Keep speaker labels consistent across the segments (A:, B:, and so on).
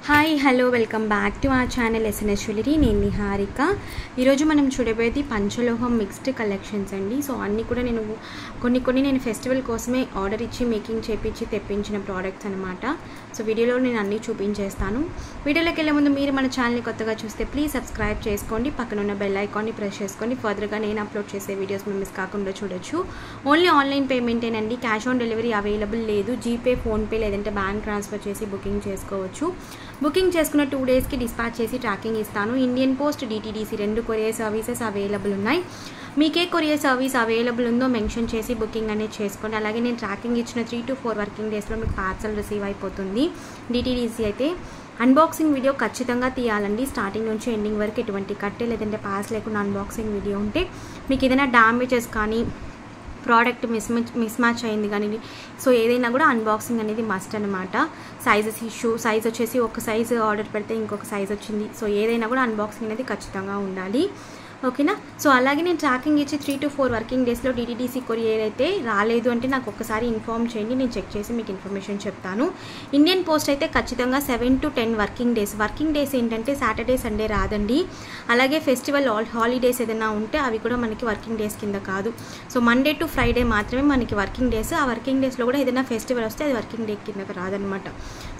A: Hi hello welcome back to our channel SNS jewellery. నేను నిహారిక. ఈరోజు మనం చూడబోయేది పంచలోహం మిక్స్డ్ కలెక్షన్స్ అండి. సో అన్నీ కూడా నేను కొన్ని నేను ఫెస్టివల్ కోసమే ఆర్డర్ ఇచ్చి మేకింగ్ చేపించి తెప్పించిన ప్రోడక్ట్స్ అనమాట. సో వీడియోలో నేను అన్నీ చూపించేస్తాను. వీడియోలోకి వెళ్ళే ముందు మీరు మన ఛానల్ని కొత్తగా చూస్తే ప్లీజ్ సబ్స్క్రైబ్ చేసుకోండి. పక్కన ఉన్న బెల్ ఐకాన్ని ప్రెస్ చేసుకొని ఫర్దర్గా నేను అప్లోడ్ చేసే వీడియోస్ మీరు మిస్ కాకుండా చూడొచ్చు. ఓన్లీ ఆన్లైన్ పేమెంటేనండి. క్యాష్ ఆన్ డెలివరీ అవైలబుల్ లేదు. జీపే, ఫోన్పే లేదంటే బ్యాంక్ ట్రాన్స్ఫర్ చేసి బుకింగ్ చేసుకోవచ్చు. బుకింగ్ చేసుకున్న 2 డేస్కి డిస్పాచ్ చేసి ట్రాకింగ్ ఇస్తాను. Indian post, DTDC 2 courier services available ఉన్నాయి. మీకే కొరియర్ సర్వీస్ అవైలబుల్ ఉందో మెన్షన్ చేసి బుకింగ్ అనేది చేసుకోండి. అలాగే నేను ట్రాకింగ్ ఇచ్చిన 3 to 4 వర్కింగ్ డేస్లో మీకు పార్సల్ రిసీవ్ అయిపోతుంది. డిటీడీసీ అయితే అన్బాక్సింగ్ వీడియో ఖచ్చితంగా తీయాలండి. స్టార్టింగ్ నుంచి ఎండింగ్ వరకు ఎటువంటి కట్టే లేదంటే పాస్ లేకుండా అన్బాక్సింగ్ వీడియో ఉంటే మీకు ఏదైనా డ్యామేజెస్ కానీ ప్రోడక్ట్ మిస్ మ్యాచ్ అయింది కానీ సో ఏదైనా కూడా అన్బాక్సింగ్ అనేది మస్ట్ అనమాట. సైజెస్ ఇష్యూ, సైజ్ వచ్చేసి ఒక సైజు ఆర్డర్ పెడితే ఇంకొక సైజ్ వచ్చింది. సో ఏదైనా కూడా అన్బాక్సింగ్ అనేది ఖచ్చితంగా ఉండాలి. ఓకేనా. సో అలాగే నేను ట్రాకింగ్ ఇచ్చి 3 to 4 వర్కింగ్ డేస్లో డిటీడీసీ కొరియర్ అయితే రాలేదు అంటే నాకు ఒక్కసారి ఇన్ఫామ్ చేయండి. నేను చెక్ చేసి మీకు ఇన్ఫర్మేషన్ చెప్తాను. ఇండియన్ పోస్ట్ అయితే ఖచ్చితంగా 7 to 10 working days. Working days ఏంటంటే సాటర్డే, సండే రాదండి. అలాగే ఫెస్టివల్ హాలిడేస్ ఏదైనా ఉంటే అవి కూడా మనకి వర్కింగ్ డేస్ కింద కాదు. సో మండే టు ఫ్రైడే మాత్రమే మనకి వర్కింగ్ డేస్. ఆ వర్కింగ్ డేస్లో కూడా ఏదైనా ఫెస్టివల్ వస్తే అది వర్కింగ్ డే కిందకి రాదనమాట.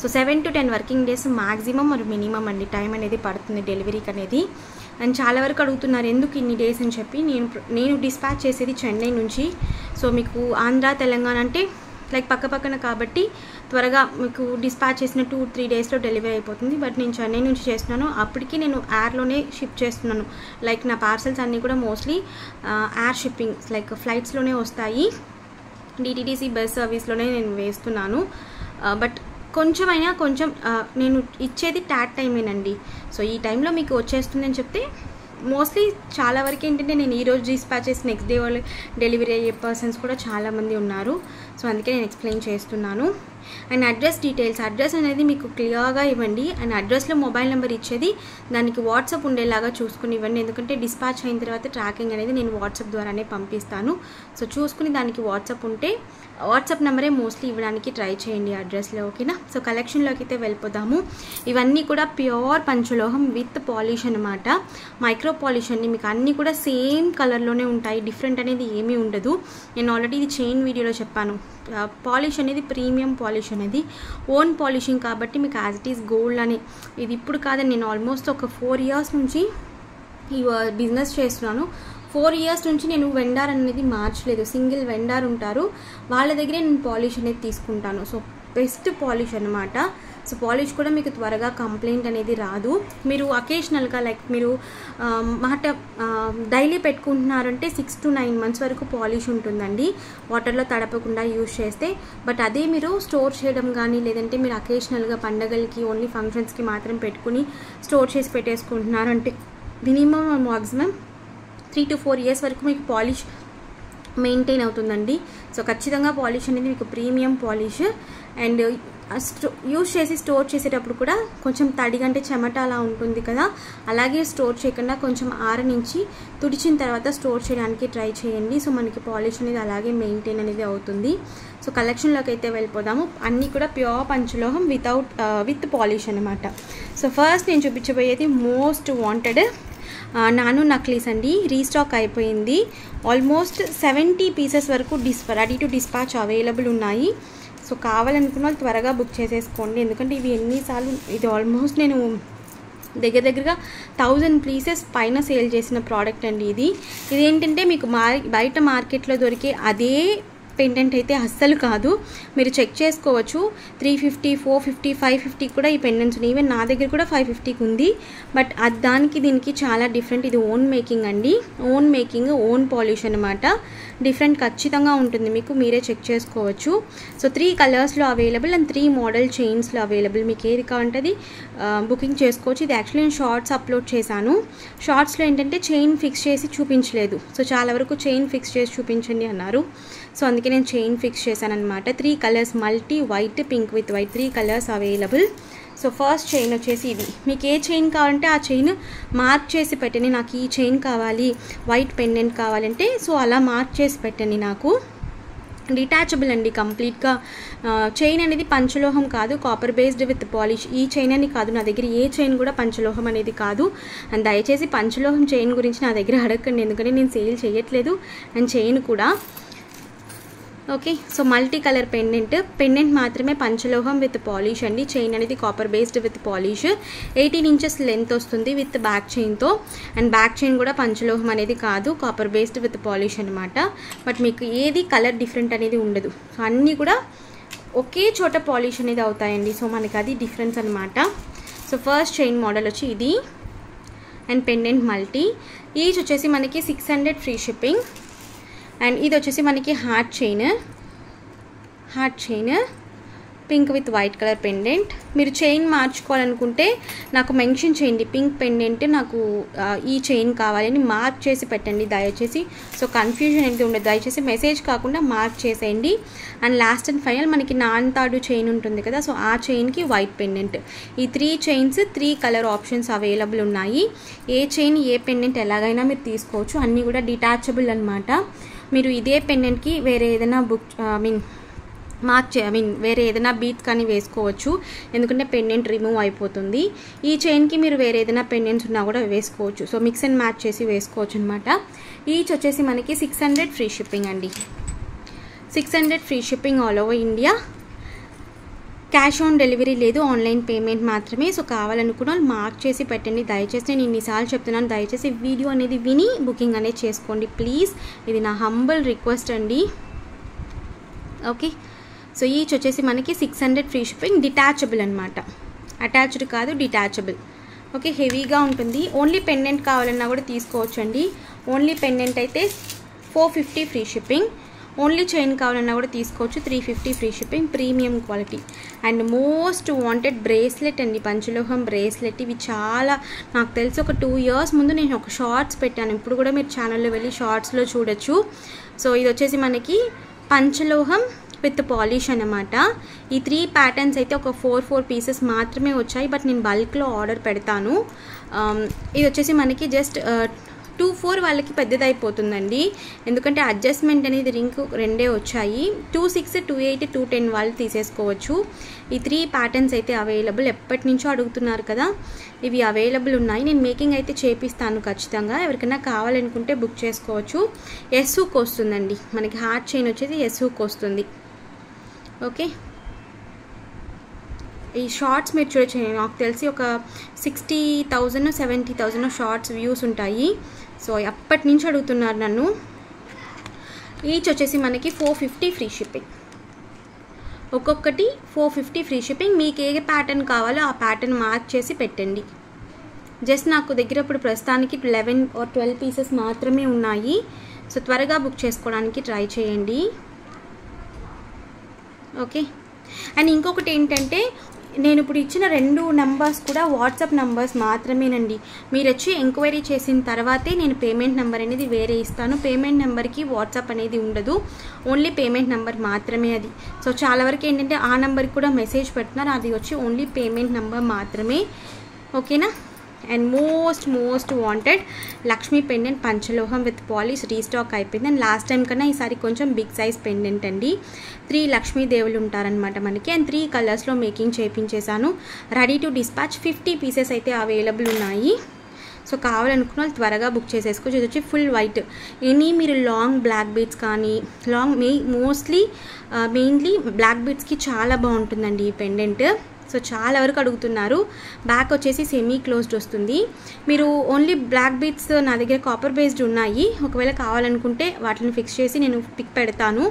A: So 7 to 10 working days maximum మరి మినిమం అండి టైం అనేది పడుతుంది డెలివరీకి అనేది. అండ్ చాలా వరకు అడుగుతున్నారు ఎందుకు ఇన్ని డేస్ అని చెప్పి. నేను డిస్పాచ్ చేసేది చెన్నై నుంచి. సో మీకు ఆంధ్ర, తెలంగాణ అంటే లైక్ పక్కన కాబట్టి త్వరగా మీకు డిస్పాచ్ చేసిన 2-3 డేస్లో డెలివరీ అయిపోతుంది. బట్ నేను చెన్నై నుంచి చేస్తున్నాను. అప్పటికి నేను ఎయిర్లోనే షిప్ చేస్తున్నాను. లైక్ నా పార్సల్స్ అన్నీ కూడా మోస్ట్లీ ఎయిర్ షిప్పింగ్ లైక్ ఫ్లైట్స్లోనే వస్తాయి. డిటీడీసీ బస్ సర్వీస్లోనే నేను వేస్తున్నాను. బట్ కొంచెం నేను ఇచ్చేది ట్యాట్ టైమేనండి. సో ఈ టైంలో మీకు వచ్చేస్తుందని చెప్తే మోస్ట్లీ చాలా వరకు ఏంటంటే నేను ఈరోజు డిస్పాచ్ చేసి నెక్స్ట్ డే వాళ్ళు డెలివరీ అయ్యే పర్సన్స్ కూడా చాలామంది ఉన్నారు. సో అందుకే నేను ఎక్స్ప్లెయిన్ చేస్తున్నాను. అండ్ అడ్రస్ డీటెయిల్స్, అడ్రస్ అనేది మీకు క్లియర్గా ఇవ్వండి. అండ్ అడ్రస్లో మొబైల్ నెంబర్ ఇచ్చేది దానికి వాట్సాప్ ఉండేలాగా చూసుకుని ఇవ్వండి. ఎందుకంటే డిస్పాచ్ అయిన తర్వాత ట్రాకింగ్ అనేది నేను వాట్సాప్ ద్వారానే పంపిస్తాను. సో చూసుకుని దానికి వాట్సాప్ ఉంటే వాట్సాప్ నెంబరే మోస్ట్లీ ఇవ్వడానికి ట్రై చేయండి అడ్రస్లో. ఓకేనా. సో కలెక్షన్లోకి అయితే వెళ్ళిపోదాము. ఇవన్నీ కూడా ప్యూర్ పంచలోహం విత్ పాలిష్ అనమాట. మైక్రో పాలిష్ అండి. మీకు అన్నీ కూడా సేమ్ కలర్లోనే ఉంటాయి. డిఫరెంట్ అనేది ఏమీ ఉండదు. నేను ఆల్రెడీ ఇది చైన్ వీడియోలో చెప్పాను. పాలిష్ అనేది ప్రీమియం పాలిష్ అనేది ఓన్ పాలిషింగ్ కాబట్టి మీకు యాజ్ ఇట్ ఈస్ గోల్డ్ అని. ఇది ఇప్పుడు కాదని నేను ఆల్మోస్ట్ ఒక 4 years నుంచి ఈ బిజినెస్ చేస్తున్నాను. 4 years నుంచి నేను వెండార్ అనేది మార్చలేదు. సింగిల్ వెండార్ ఉంటారు, వాళ్ళ దగ్గరే నేను పాలిష్ అనేది తీసుకుంటాను. సో బెస్ట్ పాలిష్ అనమాట. సో పాలిష్ కూడా మీకు త్వరగా కంప్లైంట్ అనేది రాదు. మీరు అకేషనల్గా లైక్ మీరు మాట డైలీ పెట్టుకుంటున్నారంటే 6 to 9 months వరకు పాలిష్ ఉంటుందండి వాటర్లో తడపకుండా యూజ్ చేస్తే. బట్ అదే మీరు స్టోర్ చేయడం కానీ లేదంటే మీరు అకేషనల్గా పండగలకి ఓన్లీ ఫంక్షన్స్కి మాత్రం పెట్టుకుని స్టోర్ చేసి పెట్టేసుకుంటున్నారంటే మినిమం మ్యాక్సిమం 3 to 4 years వరకు మీకు పాలిష్ మెయింటైన్ అవుతుందండి. సో ఖచ్చితంగా పాలిష్ అనేది మీకు ప్రీమియం పాలిష్. అండ్ యూజ్ చేసి స్టోర్ చేసేటప్పుడు కూడా కొంచెం తడిగంటే చెమట అలా ఉంటుంది కదా, అలాగే స్టోర్ చేయకుండా కొంచెం ఆరనించి తుడిచిన తర్వాత స్టోర్ చేయడానికి ట్రై చేయండి. సో మనకి పాలిష్ అనేది అలాగే మెయింటైన్ అనేది అవుతుంది. సో కలెక్షన్లోకి అయితే వెళ్ళిపోదాము. అన్నీ కూడా ప్యూర్ పంచలోహం విత్ పాలిష్ అనమాట. సో ఫస్ట్ నేను చూపించబోయేది మోస్ట్ వాంటెడ్ నాను నక్లీస్ అండి. రీస్టాక్ అయిపోయింది. ఆల్మోస్ట్ 70 pieces వరకు రెడీ టు డిస్పాచ్ అవైలబుల్ ఉన్నాయి. సో కావాలనుకున్న వాళ్ళు త్వరగా బుక్ చేసేసుకోండి. ఎందుకంటే ఇవి ఎన్నిసార్లు ఇది ఆల్మోస్ట్ నేను దగ్గరగా 1000 pieces పైన సేల్ చేసిన ప్రోడక్ట్ అండి. ఇదేంటంటే మీకు బయట మార్కెట్లో దొరికే అదే పెండెంట్ అయితే అస్సలు కాదు. మీరు చెక్ చేసుకోవచ్చు. 350, 450, 550 కూడా ఈ పెండెంట్స్ ఉన్నాయి. ఈవెన్ నా దగ్గర కూడా 550కి ఉంది. బట్ దానికి దీనికి చాలా డిఫరెంట్. ఇది ఓన్ మేకింగ్ అండి. ఓన్ మేకింగ్, ఓన్ పాలిష్ అనమాట. డిఫరెంట్ ఖచ్చితంగా ఉంటుంది. మీకు మీరే చెక్ చేసుకోవచ్చు. సో 3 కలర్స్లో అవైలబుల్ అండ్ 3 మోడల్ చైన్స్లో అవైలబుల్. మీకు ఏది కావాలంటే బుకింగ్ చేసుకోవచ్చు. ఇది యాక్చువల్లీ నేను షార్ట్స్ అప్లోడ్ చేశాను. షార్ట్స్లో ఏంటంటే చైన్ ఫిక్స్ చేసి చూపించలేదు. సో చాలా వరకు చైన్ ఫిక్స్ చేసి చూపించండి అన్నారు. సో అందుకే నేను చైన్ ఫిక్స్ చేశాను అనమాట. 3 colours multi white, pink with white 3 colours available. So first chain వచ్చేసి ఇది. మీకు ఏ చైన్ కావాలంటే ఆ చైన్ మార్క్ చేసి పెట్టండి. నాకు ఈ చైన్ కావాలి, వైట్ పెండెంట్ కావాలంటే సో అలా మార్క్ చేసి పెట్టండి నాకు. డిటాచబుల్ అండి కంప్లీట్గా. చైన్ అనేది పంచలోహం కాదు, కాపర్ బేస్డ్ విత్ పాలిష్. ఈ చైన్ అని కాదు, నా దగ్గర ఏ చైన్ కూడా పంచలోహం అనేది కాదు. అండ్ దయచేసి పంచలోహం చైన్ గురించి నా దగ్గర అడగండి, ఎందుకంటే నేను సేల్ చేయట్లేదు. అండ్ చైన్ కూడా okay. So multi colour pendant మాత్రమే పంచలోహం విత్ పాలిష్ అండి. చైన్ అనేది copper based with polish. 18 inches length వస్తుంది విత్ బ్యాక్ చైన్తో. అండ్ బ్యాక్ చైన్ కూడా పంచలోహం అనేది కాదు, కాపర్ బేస్డ్ విత్ పాలిష్ అనమాట. బట్ మీకు ఏది కలర్ డిఫరెంట్ అనేది ఉండదు. సో అన్నీ కూడా ఒకే చోట పాలిష్ అనేది అవుతాయండి. సో మనకి అది డిఫరెన్స్ అనమాట. సో ఫస్ట్ చైన్ మోడల్ వచ్చి ఇది. And pendant multi. ఈచ్ వచ్చేసి మనకి 600 ఫ్రీ షిప్పింగ్. అండ్ ఇది వచ్చేసి మనకి heart chain pink with white colour pendant. మీరు చైన్ మార్చుకోవాలనుకుంటే నాకు మెన్షన్ చేయండి, పింక్ పెండెంట్ నాకు ఈ చైన్ కావాలని మార్క్ చేసి పెట్టండి దయచేసి. సో కన్ఫ్యూజన్ అనేది ఉండదు, దయచేసి మెసేజ్ కాకుండా మార్క్ చేసేయండి. అండ్ లాస్ట్ అండ్ ఫైనల్ మనకి నాన్తాడు చైన్ ఉంటుంది కదా, సో ఆ చైన్కి వైట్ పెండెంట్. ఈ 3 చైన్స్ 3 కలర్ ఆప్షన్స్ అవైలబుల్ ఉన్నాయి. ఏ చైన్ ఏ పెండెంట్ ఎలాగైనా మీరు తీసుకోవచ్చు, అన్నీ కూడా డిటాచబుల్ అనమాట. మీరు ఇదే పెండెంట్కి వేరే ఏదైనా వేరే ఏదైనా బీట్ కానీ వేసుకోవచ్చు, ఎందుకంటే పెండెంట్ రిమూవ్ అయిపోతుంది. ఈ చైన్కి మీరు వేరే ఏదైనా పెండెంట్స్ ఉన్నా కూడా వేసుకోవచ్చు. సో మిక్స్ అండ్ మ్యాచ్ చేసి వేసుకోవచ్చు అనమాట. ఈచ్ వచ్చేసి మనకి 600 ఫ్రీ షిప్పింగ్ అండి. 600 free shipping all over India. Cash on delivery లేదు, ఆన్లైన్ పేమెంట్ మాత్రమే. సో కావాలనుకున్న వాళ్ళు మార్క్ చేసి పెట్టండి దయచేసి. నేను ఇన్నిసార్లు చెప్తున్నాను, దయచేసి వీడియో అనేది విని బుకింగ్ అనేది చేసుకోండి ప్లీజ్. ఇది నా హంబుల్ రిక్వెస్ట్ అండి. ఓకే. సో ఈచ్ వచ్చేసి మనకి 600 ఫ్రీ షిప్పింగ్. డిటాచబుల్ అనమాట, అటాచ్డ్ కాదు, డిటాచబుల్. ఓకే. హెవీగా ఉంటుంది. ఓన్లీ పెండెంట్ కావాలన్నా కూడా తీసుకోవచ్చు అండి. ఓన్లీ పెండెంట్ అయితే 450 ఫ్రీ షిప్పింగ్. ఓన్లీ చైన్ కావాలన్నా కూడా తీసుకోవచ్చు, 350 free shipping. Premium quality. And most wanted bracelet అండి, పంచలోహం బ్రేస్లెట్. ఇవి చాలా నాకు తెలిసి ఒక 2 ఇయర్స్ ముందు నేను ఒక షార్ట్స్ పెట్టాను, ఇప్పుడు కూడా మీరు ఛానల్లో వెళ్ళి షార్ట్స్లో చూడొచ్చు. సో ఇది వచ్చేసి మనకి పంచలోహం విత్ పాలిష్ అనమాట. ఈ 3 ప్యాటర్న్స్ అయితే ఒక 4 పీసెస్ మాత్రమే వచ్చాయి, బట్ నేను బల్క్లో ఆర్డర్ పెడతాను. ఇది వచ్చేసి మనకి జస్ట్ 2-4 వాళ్ళకి పెద్దదైపోతుందండి, ఎందుకంటే అడ్జస్ట్మెంట్ అనేది రింగ్ 2 వచ్చాయి. 2-6, 2-8, 2-10 వాళ్ళు తీసేసుకోవచ్చు. ఈ 3 ప్యాటర్న్స్ అయితే అవైలబుల్. ఎప్పటి నుంచో అడుగుతున్నారు కదా, ఇవి అవైలబుల్ ఉన్నాయి. నేను మేకింగ్ అయితే చేపిస్తాను ఖచ్చితంగా. ఎవరికైనా కావాలనుకుంటే బుక్ చేసుకోవచ్చు. ఎస్ హుక్ వస్తుందండి మనకి. హార్ట్ చైన్ వచ్చేసి ఎస్ హుక్ వస్తుంది. ఓకే. ఈ షార్ట్స్ మీరు చూడొచ్చు, నాకు తెలిసి ఒక 60,000 70,000 షార్ట్స్ వ్యూస్ ఉంటాయి. సో అప్పటి నుంచి అడుగుతున్నారు నన్ను. ఈచ్ వచ్చేసి మనకి 450 ఫ్రీ షిప్పింగ్. ఒక్కొక్కటి 450 ఫ్రీ షిప్పింగ్. మీకు ఏ ప్యాటర్న్ కావాలో ఆ ప్యాటర్న్ మార్క్ చేసి పెట్టండి. జస్ట్ నాకు దగ్గర ఇప్పుడు ప్రస్తుతానికి 11 or 12 పీసెస్ మాత్రమే ఉన్నాయి. సో త్వరగా బుక్ చేసుకోవడానికి ట్రై చేయండి. ఓకే. అండ్ ఇంకొకటి ఏంటంటే, నేను ఇప్పుడు ఇచ్చిన 2 నెంబర్స్ కూడా వాట్సాప్ నెంబర్స్ మాత్రమేనండి. మీరు వచ్చి ఎంక్వైరీ చేసిన తర్వాతే నేను పేమెంట్ నెంబర్ అనేది వేరే ఇస్తాను. పేమెంట్ నెంబర్కి వాట్సాప్ అనేది ఉండదు, ఓన్లీ పేమెంట్ నెంబర్ మాత్రమే అది. సో చాలా వరకు ఏంటంటే ఆ నెంబర్కి కూడా మెసేజ్ పెడుతున్నారు, అది వచ్చి ఓన్లీ పేమెంట్ నెంబర్ మాత్రమే. ఓకేనా. And most wanted Lakshmi pendant పంచలోహం విత్ పాలిష్ రీస్టాక్ అయిపోయింది. అండ్ లాస్ట్ టైం కన్నా ఈసారి కొంచెం బిగ్ సైజ్ పెండెంట్ అండి. 3 లక్ష్మీదేవులు ఉంటారనమాట మనకి. అండ్ 3 కలర్స్లో మేకింగ్ చేయించేసాను. Ready to dispatch. 50 పీసెస్ అయితే అవైలబుల్ ఉన్నాయి. సో కావాలనుకున్న వాళ్ళు త్వరగా బుక్ చేసేసుకోవచ్చు. ఇది వచ్చి ఫుల్ వైట్. మీరు లాంగ్ బ్లాక్ బీడ్స్ కానీ మెయిన్లీ బ్లాక్ బీడ్స్కి చాలా బాగుంటుందండి ఈ పెండెంట్. సో చాలా వరకు అడుగుతున్నారు. బ్యాక్ వచ్చేసి సెమీ క్లోజ్డ్ వస్తుంది. మీరు ఓన్లీ బ్లాక్ బీడ్స్ నా దగ్గర కాపర్ బేస్డ్ ఉన్నాయి, ఒకవేళ కావాలనుకుంటే వాటిని ఫిక్స్ చేసి నేను పిక్ పెడతాను.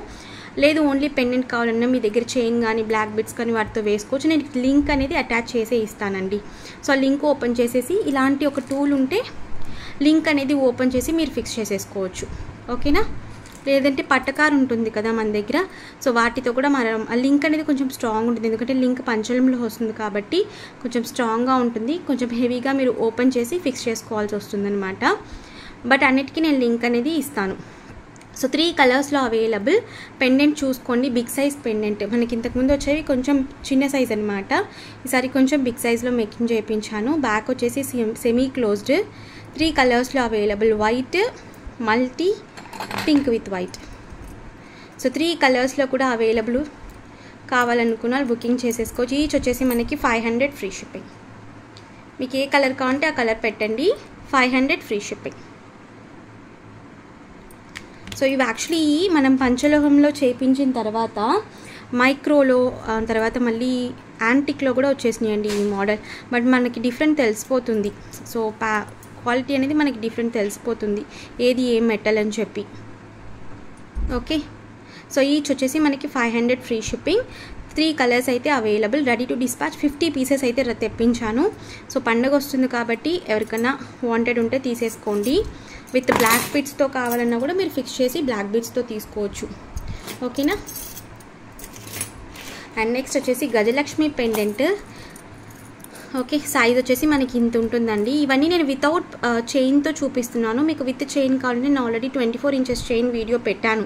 A: లేదు ఓన్లీ పెండెంట్ కావాలన్నా మీ దగ్గర చైన్ కానీ బ్లాక్ బీడ్స్ కానీ వాటితో వేసుకోవచ్చు. నేను లింక్ అనేది అటాచ్ చేసే ఇస్తానండి. సో లింక్ ఓపెన్ చేసేసి ఇలాంటి ఒక టూల్ ఉంటే లింక్ అనేది ఓపెన్ చేసి మీరు ఫిక్స్ చేసేసుకోవచ్చు. ఓకేనా. లేదంటే పట్టకారు ఉంటుంది కదా మన దగ్గర, సో వాటితో కూడా మనం ఆ లింక్ అనేది కొంచెం స్ట్రాంగ్ ఉంటుంది, ఎందుకంటే లింక్ పంచలంలో వస్తుంది కాబట్టి కొంచెం స్ట్రాంగ్గా ఉంటుంది. కొంచెం హెవీగా మీరు ఓపెన్ చేసి ఫిక్స్ చేసుకోవాల్సి వస్తుందన్నమాట. బట్ అన్నిటికీ నేను లింక్ అనేది ఇస్తాను. సో 3 కలర్స్లో అవైలబుల్. పెండెంట్ చూసుకోండి, బిగ్ సైజ్ పెండెంట్. మనకి ఇంతకుముందు వచ్చేవి కొంచెం చిన్న సైజ్ అనమాట, ఈసారి కొంచెం బిగ్ సైజ్లో మేకింగ్ చేయించాను. బ్యాక్ వచ్చేసి సెమీ క్లోజ్డ్. 3 కలర్స్లో available. White, multi, pink with white. So 3 కలర్స్లో కూడా అవైలబుల్. కావాలనుకున్న బుకింగ్ చేసేసుకోవచ్చు. ఈచ్ వచ్చేసి మనకి 500 ఫ్రీ షిప్పింగ్. మీకు ఏ కలర్ కావాలంటే ఆ కలర్ పెట్టండి. 500 ఫ్రీ షిప్పింగ్. సో ఇవి యాక్చువల్లీ మనం పంచలోహంలో చేయించిన తర్వాత మైక్రోలో తర్వాత మళ్ళీ యాంటిక్లో కూడా వచ్చేసినాయండి ఈ మోడల్. బట్ మనకి డిఫరెంట్ తెలిసిపోతుంది. సో క్వాలిటీ అనేది మనకి డిఫరెంట్ తెలిసిపోతుంది ఏది ఏ మెటల్ అని చెప్పి. ఓకే, సో ఈచ్ వచ్చేసి మనకి 500 ఫ్రీ షిప్పింగ్. 3 కలర్స్ అయితే available. Ready to dispatch. 50 pieces అయితే తెప్పించాను. సో పండుగ వస్తుంది కాబట్టి ఎవరికైనా వాంటెడ్ ఉంటే తీసేసుకోండి. విత్ బ్లాక్ బీడ్స్తో కావాలన్నా కూడా మీరు ఫిక్స్ చేసి బ్లాక్ బీడ్స్తో తీసుకోవచ్చు. ఓకేనా. అండ్ నెక్స్ట్ వచ్చేసి గజలక్ష్మి పెండెంట్. ఓకే, సైజ్ వచ్చేసి మనకి ఇంత ఉంటుందండి. ఇవన్నీ నేను వితౌట్ చైన్తో చూపిస్తున్నాను. మీకు విత్ చైన్ కావాలంటే నేను ఆల్రెడీ 24 ఇంచెస్ చైన్ వీడియో పెట్టాను.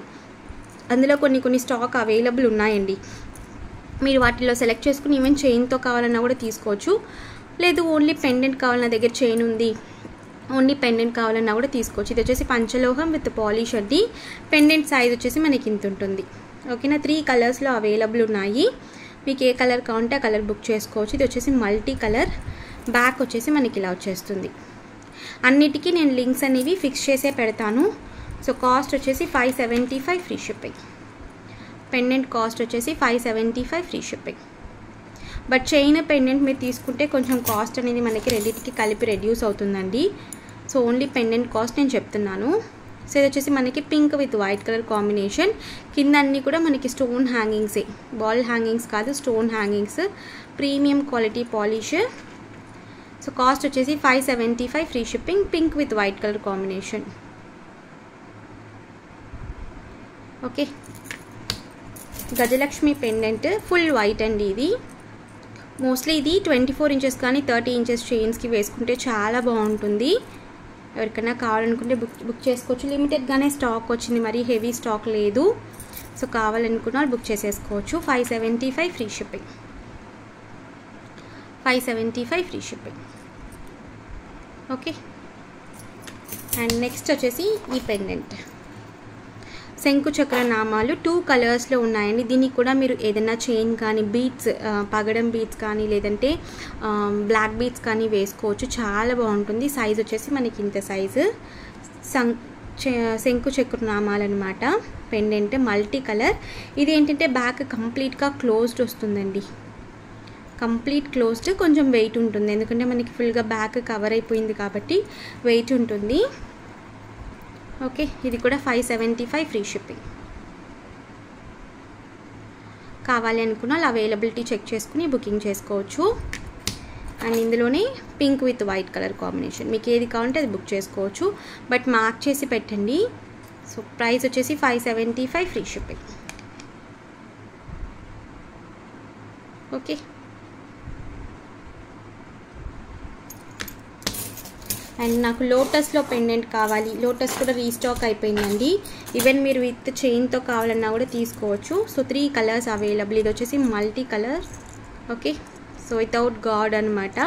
A: అందులో కొన్ని స్టాక్ అవైలబుల్ ఉన్నాయండి. మీరు వాటిలో సెలెక్ట్ చేసుకుని ఈవెన్ చైన్తో కావాలన్నా కూడా తీసుకోవచ్చు. లేదు ఓన్లీ పెండెంట్ కావాలన్నా దగ్గర చైన్ ఉంది, ఓన్లీ పెండెంట్ కావాలన్నా కూడా తీసుకోవచ్చు. ఇది వచ్చేసి పంచలోహం విత్ పాలిష్ అండి. పెండెంట్ సైజ్ వచ్చేసి మనకి ఇంత ఉంటుంది. ఓకేనా. 3 కలర్స్లో అవైలబుల్ ఉన్నాయి. మీకు ఏ కలర్ కావాలంటే ఆ కలర్ బుక్ చేసుకోవచ్చు. ఇది వచ్చేసి మల్టీ కలర్. బ్యాక్ వచ్చేసి మనకి ఇలా వచ్చేస్తుంది. అన్నిటికీ నేను లింక్స్ అనేవి ఫిక్స్ చేసే పెడతాను. సో కాస్ట్ వచ్చేసి 575 ఫ్రీ షిప్పింగ్. పెండెంట్ కాస్ట్ వచ్చేసి 575 free shipping. But chain pendant మీరు తీసుకుంటే కొంచెం కాస్ట్ అనేది మనకి రెండింటికి కలిపి రెడ్యూస్ అవుతుందండి. సో ఓన్లీ పెండెంట్ కాస్ట్ నేను చెప్తున్నాను. సో ఇది వచ్చేసి మనకి pink with white colour combination. కింద అన్నీ కూడా మనకి స్టోన్ హ్యాంగింగ్సే, బాల్ హ్యాంగింగ్స్ కాదు, stone hangings. Premium quality polish. So cost వచ్చేసి 575 free shipping. Pink with white colour combination. Okay, Gajalakshmi pendant full white అండి. ఇది మోస్ట్లీ ఇది 24 ఇంచెస్ కానీ 30 ఇంచెస్ చైన్స్కి వేసుకుంటే చాలా బాగుంటుంది. ఎవరికైనా కావాలనుకుంటే బుక్ చేసుకోవచ్చు. లిమిటెడ్గానే స్టాక్ వచ్చింది, మరి హెవీ స్టాక్ లేదు. సో కావాలనుకున్న వాళ్ళు బుక్ చేసేసుకోవచ్చు. 575 free shipping. 575 free shipping. Okay. And next వచ్చేసి ఈ పెండెంట్ శంకు చక్ర నామాలు 2 కలర్స్లో ఉన్నాయండి. దీనికి కూడా మీరు ఏదైనా చైన్ కానీ బీడ్స్, పగడం బీడ్స్ కానీ లేదంటే బ్లాక్ బీడ్స్ కానీ వేసుకోవచ్చు. చాలా బాగుంటుంది. సైజ్ వచ్చేసి మనకి ఇంత సైజు. శంకు చక్ర నామాలు అనమాట. Pendant multi colour. ఇది ఏంటంటే బ్యాక్ కంప్లీట్గా క్లోజ్డ్ వస్తుందండి. Complete closed. కొంచెం వెయిట్ ఉంటుంది ఎందుకంటే మనకి ఫుల్గా బ్యాక్ కవర్ అయిపోయింది కాబట్టి వెయిట్ ఉంటుంది. ఓకే, ఇది కూడా 575 ఫ్రీ షిప్పింగ్. కావాలి అనుకున్న వాళ్ళు అవైలబిలిటీ చెక్ చేసుకుని బుకింగ్ చేసుకోవచ్చు. అండ్ ఇందులోనే pink with white colour combination. మీకు ఏది కావాలంటే అది బుక్ చేసుకోవచ్చు. బట్ మార్క్ చేసి పెట్టండి. సో ప్రైస్ వచ్చేసి 575 ఫ్రీ షిప్పింగ్. ఓకే. అండ్ నాకు లోటస్లో పెండెంట్ కావాలి. లోటస్ కూడా రీస్టాక్ అయిపోయిందండి. ఈవెన్ మీరు విత్ చైన్తో కావాలన్నా కూడా తీసుకోవచ్చు. So 3 colours available. ఇది వచ్చేసి multi colour. Okay, so without God అనమాట.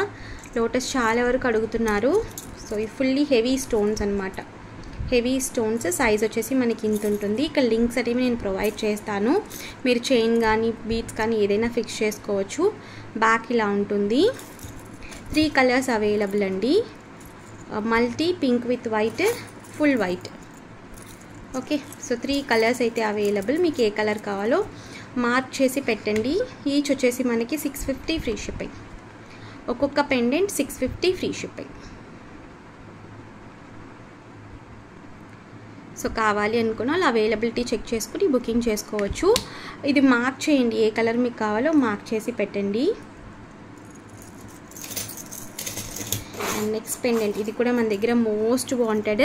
A: లోటస్ చాలా వరకు అడుగుతున్నారు. సో ఇది ఫుల్లీ హెవీ స్టోన్స్ అనమాట. Heavy stones. సైజ్ వచ్చేసి మనకి ఇంత ఉంటుంది. ఇక్కడ లింక్స్ అనేవి నేను ప్రొవైడ్ చేస్తాను. మీరు చైన్ కానీ బీడ్స్ కానీ ఏదైనా ఫిక్స్ చేసుకోవచ్చు. బ్యాక్ ఇలా ఉంటుంది. 3 కలర్స్ అవైలబుల్ అండి. Multi, pink with white, full white. Okay, so 3 colours అయితే అవైలబుల్. మీకు ఏ కలర్ కావాలో మార్క్ చేసి పెట్టండి. ఈచ్ వచ్చేసి మనకి 650 ఫ్రీ షిప్పింగ్. ఒక్కొక్క పెండెంట్ 650 ఫ్రీ షిప్పింగ్. సో కావాలి అనుకున్న వాళ్ళు అవైలబిలిటీ చెక్ చేసుకుని బుకింగ్ చేసుకోవచ్చు. ఇది మార్క్ చేయండి. ఏ కలర్ మీకు కావాలో మార్క్ చేసి పెట్టండి. And next pendant. ఇది కూడా మన దగ్గర మోస్ట్ వాంటెడ్.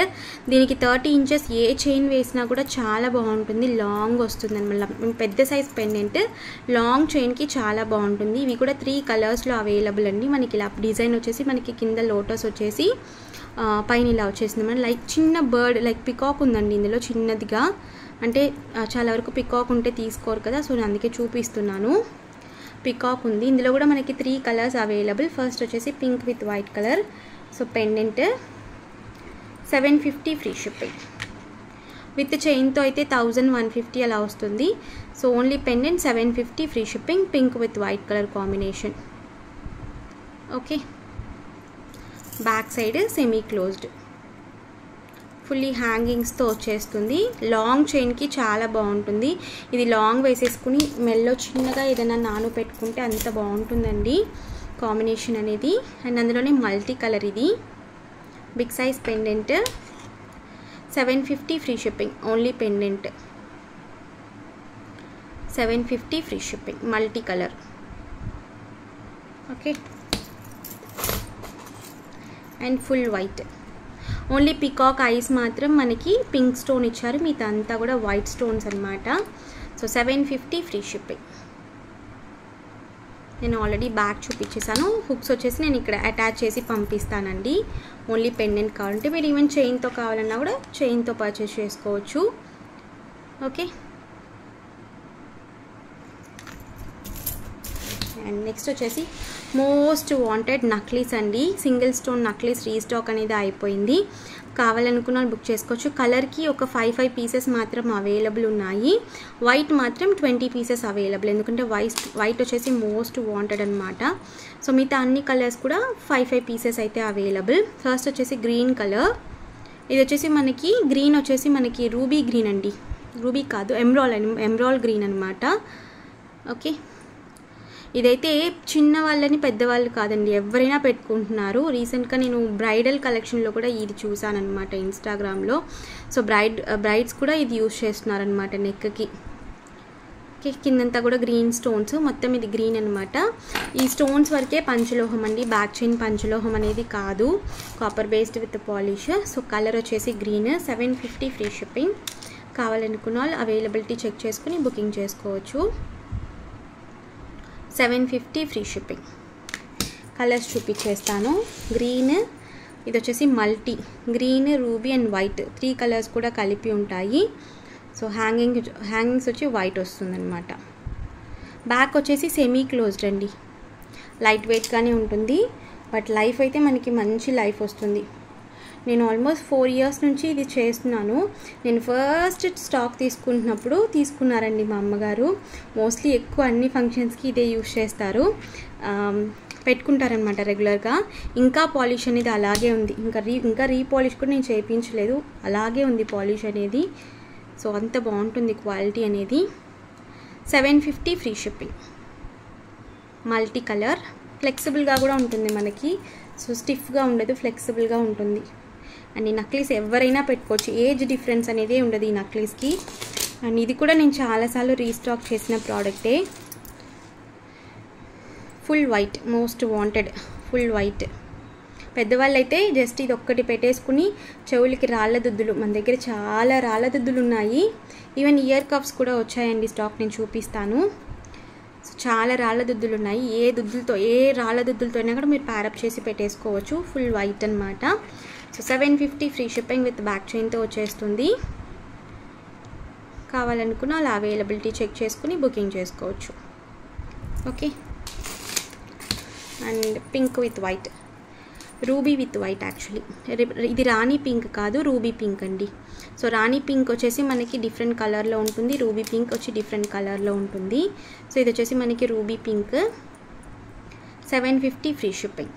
A: దీనికి 30 ఇంచెస్ ఏ చైన్ వేసినా కూడా చాలా బాగుంటుంది. లాంగ్ వస్తుంది అనమాట. పెద్ద సైజ్ పెండెంట్ లాంగ్ చైన్కి చాలా బాగుంటుంది. ఇవి కూడా 3 కలర్స్లో అవైలబుల్ అండి. మనకి ఇలా డిజైన్ వచ్చేసి మనకి కింద లోటస్ వచ్చేసి పైన ఇలా వచ్చేసింది. మన లైక్ చిన్న బర్డ్ లైక్ పికాక్ ఉందండి ఇందులో చిన్నదిగా. అంటే చాలా వరకు పికాక్ ఉంటే తీసుకోరు కదా, సో నేను అందుకే చూపిస్తున్నాను. పికాక్ ఉంది. ఇందులో కూడా మనకి 3 కలర్స్ అవైలబుల్. ఫస్ట్ వచ్చేసి pink with white colour. So pendant 750 free shipping. With చైన్తో అయితే 1150 అలా వస్తుంది. So only pendant 750 free shipping, pink with white colour combination. Okay, back side semi closed, fully హ్యాంగింగ్స్తో వచ్చేస్తుంది. లాంగ్ చైన్కి చాలా బాగుంటుంది. ఇది లాంగ్ వేసేసుకుని మెల్లో చిన్నగా ఏదైనా నాను పెట్టుకుంటే అంత బాగుంటుందండి కాంబినేషన్ అనేది. అండ్ అందులోనే మల్టీ కలర్, ఇది big size pendant, 750 free shipping, only pendant 750 free shipping, multi colour. Okay, and full white, only peacock eyes మాత్రం మనకి పింక్ స్టోన్ ఇచ్చారు, మిగతా అంతా కూడా వైట్ స్టోన్స్ అనమాట. So 750 free shipping. నేను ఆల్రెడీ బ్యాక్ చూపించేసాను. హుక్స్ వచ్చేసి నేను ఇక్కడ అటాచ్ చేసి పంపిస్తానండి. ఓన్లీ పెండెంట్ కావాలంటే మీరు ఈవెన్ చైన్తో కావాలన్నా కూడా చైన్తో పర్చేస్ చేసుకోవచ్చు. ఓకే, అండ్ నెక్స్ట్ వచ్చేసి మోస్ట్ వాంటెడ్ నక్లీస్ అండి. సింగిల్ స్టోన్ నక్లీస్ రీస్టాక్ అనేది అయిపోయింది. కావాలనుకున్న బుక్ చేసుకోవచ్చు. కలర్కి ఒక 5 పీసెస్ మాత్రం అవైలబుల్ ఉన్నాయి. వైట్ మాత్రం 20 పీసెస్ అవైలబుల్, ఎందుకంటే వైట్ వచ్చేసి మోస్ట్ వాంటెడ్ అనమాట. సో మిగతా అన్ని కలర్స్ కూడా 5 పీసెస్ అయితే అవైలబుల్. ఫస్ట్ వచ్చేసి గ్రీన్ కలర్, ఇది వచ్చేసి మనకి గ్రీన్ వచ్చేసి మనకి రూబీ గ్రీన్ అండి, రూబీ కాదు ఎమ్రాల్ గ్రీన్ అనమాట. ఓకే, ఇదైతే చిన్న వాళ్ళని పెద్దవాళ్ళు కాదండి, ఎవరైనా పెట్టుకుంటున్నారు. రీసెంట్గా నేను బ్రైడల్ కలెక్షన్లో కూడా ఇది చూసానమాట ఇన్స్టాగ్రామ్లో. సో బ్రైడ్స్ కూడా ఇది యూజ్ చేస్తున్నారనమాట నెక్కి. ఓకే, కిందంతా కూడా గ్రీన్ స్టోన్స్, మొత్తం ఇది గ్రీన్ అనమాట. ఈ స్టోన్స్ వరకే పంచలోహం అండి, బ్యాక్ చైన్ పంచలోహం అనేది కాదు, copper based with polish. So colour వచ్చేసి గ్రీన్, 750 ఫ్రీ షిప్పింగ్. కావాలనుకున్న వాళ్ళు అవైలబిలిటీ చెక్ చేసుకుని బుకింగ్ చేసుకోవచ్చు. 750 ఫ్రీ షిప్పింగ్. కలర్స్ చూపించేస్తాను. గ్రీన్, ఇది వచ్చేసి multi green, ruby and white, 3 colours కూడా కలిపి ఉంటాయి. సో హ్యాంగింగ్స్ వచ్చి వైట్ వస్తుందన్నమాట. బ్యాక్ వచ్చేసి సెమీ క్లోజ్డ్ అండి, లైట్ వెయిట్గానే ఉంటుంది, బట్ లైఫ్ అయితే మనకి మంచి లైఫ్ వస్తుంది. నేను ఆల్మోస్ట్ 4 ఇయర్స్ నుంచి ఇది చేస్తున్నాను. నేను ఫస్ట్ స్టాక్ తీసుకుంటున్నప్పుడు తీసుకున్నారండి మా అమ్మగారు. మోస్ట్లీ ఎక్కువ అన్ని ఫంక్షన్స్కి ఇదే యూజ్ చేస్తారు, పెట్టుకుంటారనమాట రెగ్యులర్గా. ఇంకా పాలిష్ అనేది అలాగే ఉంది, ఇంకా రీపాలిష్ కూడా నేను చేయించలేదు, అలాగే ఉంది పాలిష్ అనేది. సో అంత బాగుంటుంది క్వాలిటీ అనేది. 750 ఫ్రీ షిప్పింగ్, మల్టీ కలర్, ఫ్లెక్సిబుల్గా కూడా ఉంటుంది మనకి. సో స్టిఫ్గా ఉండదు, ఫ్లెక్సిబుల్గా ఉంటుంది. అండ్ ఈ నక్లీస్ ఎవరైనా పెట్టుకోవచ్చు, ఏజ్ డిఫరెన్స్ అనేది ఉండదు ఈ నక్లీస్కి. అండ్ ఇది కూడా నేను చాలాసార్లు రీస్టాక్ చేసిన ప్రోడక్టే. Full white, most wanted full white. పెద్దవాళ్ళు అయితే జస్ట్ ఇది ఒక్కటి పెట్టేసుకుని చెవులకి రాళ్ళ దుద్దులు, మన దగ్గర చాలా రాళ్ళ దుద్దులు ఉన్నాయి. ఈవెన్ ఇయర్ కప్స్ కూడా వచ్చాయండి స్టాక్, నేను చూపిస్తాను. సో చాలా రాళ్ళ దుద్దులు ఉన్నాయి, ఏ రాళ్ళ దుద్దులతో అయినా కూడా మీరు ప్యారప్ చేసి పెట్టేసుకోవచ్చు. ఫుల్ వైట్ అనమాట. So 750 free shipping with back చైన్తో వచ్చేస్తుంది. కావాలనుకున్న అలా అవైలబిలిటీ చెక్ చేసుకుని బుకింగ్ చేసుకోవచ్చు. Okay, and pink with white, ruby with white. Actually ఇది రాణి పింక్ కాదు, రూబీ పింక్ అండి. సో రాణి పింక్ వచ్చేసి మనకి డిఫరెంట్ కలర్లో ఉంటుంది, రూబీ పింక్ వచ్చి డిఫరెంట్ కలర్లో ఉంటుంది. సో ఇది వచ్చేసి మనకి ruby pink, 750 free shipping,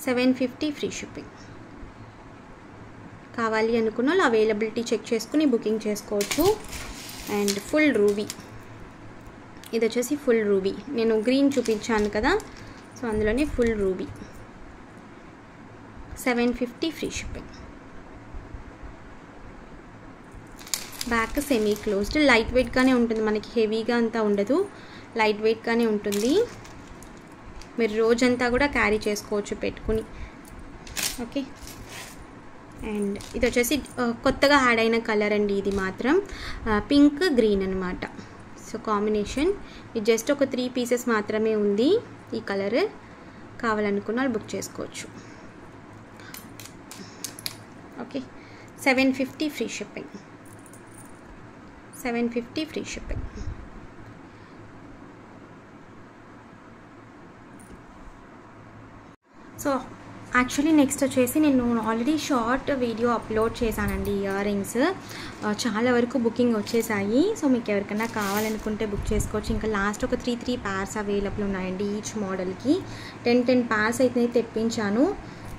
A: 750 free shipping. కావాలి అనుకున్న వాళ్ళు అవైలబిలిటీ చెక్ చేసుకుని బుకింగ్ చేసుకోవచ్చు. అండ్ ఫుల్ రూబీ, ఇది వచ్చేసి ఫుల్ రూబీ, నేను గ్రీన్ చూపించాను కదా, సో అందులోనే full ruby, 750 free shipping. Back semi closed, light వెయిట్గానే ఉంటుంది, మనకి హెవీగా అంతా ఉండదు, లైట్ వెయిట్గానే ఉంటుంది. మీరు రోజంతా కూడా క్యారీ చేసుకోవచ్చు పెట్టుకుని. ఓకే, అండ్ ఇది వచ్చేసి కొత్తగా యాడ్ అయిన కలర్ అండి, ఇది మాత్రం పింక్ గ్రీన్ అనమాట. సో కాంబినేషన్ ఇది జస్ట్ ఒక 3 పీసెస్ మాత్రమే ఉంది ఈ కలర్. కావాలనుకున్న వాళ్ళు బుక్ చేసుకోవచ్చు. Okay, 750 free shipping, 750 free shipping. So actually next వచ్చేసి నేను ఆల్రెడీ షార్ట్ వీడియో అప్లోడ్ చేశానండి ఇయర్ రింగ్స్. చాలా వరకు బుకింగ్ వచ్చేసాయి. సో మీకు ఎవరికైనా కావాలనుకుంటే బుక్ చేసుకోవచ్చు. ఇంకా లాస్ట్ ఒక 3 pairs అవైలబుల్ ఉన్నాయండి ఈచ్ మోడల్కి. 10 pairs అయితే తెప్పించాను.